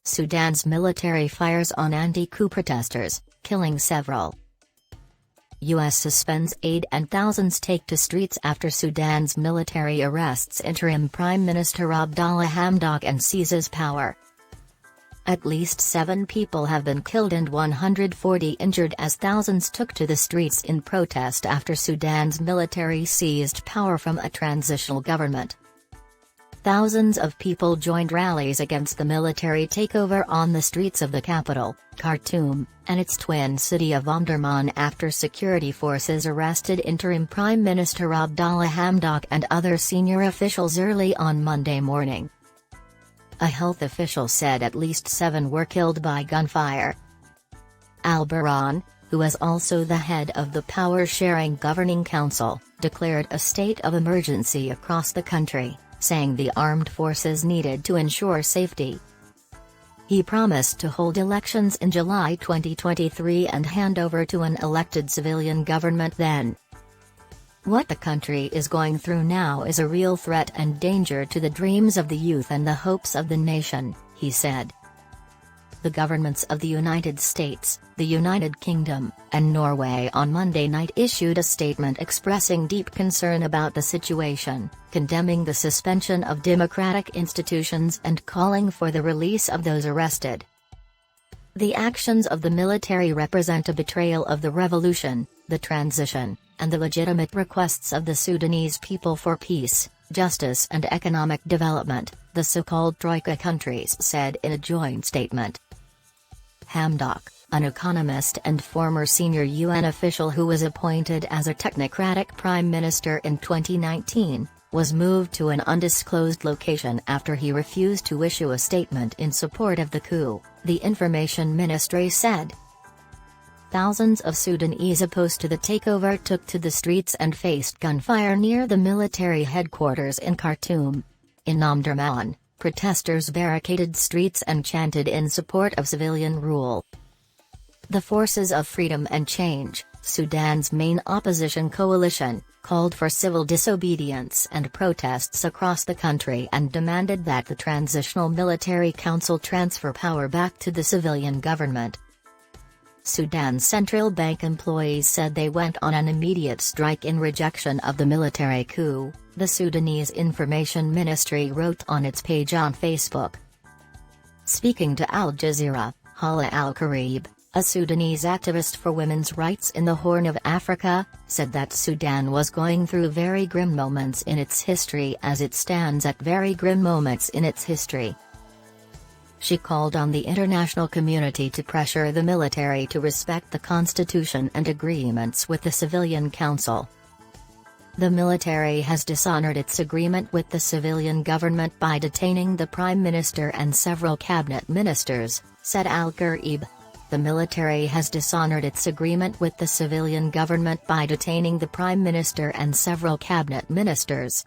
Sudan's military fires on anti-coup protesters, killing several. U.S. suspends aid and thousands take to streets after Sudan's military arrests interim Prime Minister Abdallah Hamdok and seizes power. At least 7 people have been killed and 140 injured as thousands took to the streets in protest after Sudan's military seized power from a transitional government. Thousands of people joined rallies against the military takeover on the streets of the capital, Khartoum, and its twin city of Omdurman after security forces arrested interim Prime Minister Abdallah Hamdok and other senior officials early on Monday morning. A health official said at least 7 were killed by gunfire. Al-Burhan, who is also the head of the power-sharing governing council, declared a state of emergency across the country, saying the armed forces needed to ensure safety. He promised to hold elections in July 2023 and hand over to an elected civilian government then. "What the country is going through now is a real threat and danger to the dreams of the youth and the hopes of the nation," he said. The governments of the United States, the United Kingdom, and Norway on Monday night issued a statement expressing deep concern about the situation, condemning the suspension of democratic institutions and calling for the release of those arrested. "The actions of the military represent a betrayal of the revolution, the transition, and the legitimate requests of the Sudanese people for peace, justice and economic development," the so-called Troika countries said in a joint statement. Hamdok, an economist and former senior UN official who was appointed as a technocratic prime minister in 2019, was moved to an undisclosed location after he refused to issue a statement in support of the coup, the information ministry said. Thousands of Sudanese opposed to the takeover took to the streets and faced gunfire near the military headquarters in Khartoum. In Omdurman, protesters barricaded streets and chanted in support of civilian rule. The Forces of Freedom and Change, Sudan's main opposition coalition, called for civil disobedience and protests across the country and demanded that the Transitional Military Council transfer power back to the civilian government. Sudan's central bank employees said they went on an immediate strike in rejection of the military coup, the Sudanese Information Ministry wrote on its page on Facebook. Speaking to Al Jazeera, Hala Al-Karib, a Sudanese activist for women's rights in the Horn of Africa, said that Sudan was going through very grim moments in its history as it stands at very grim moments in its history. She called on the international community to pressure the military to respect the constitution and agreements with the civilian council. The military has dishonored its agreement with the civilian government by detaining the prime minister and several cabinet ministers, said Al-Karib. The military has dishonored its agreement with the civilian government by detaining the prime minister and several cabinet ministers,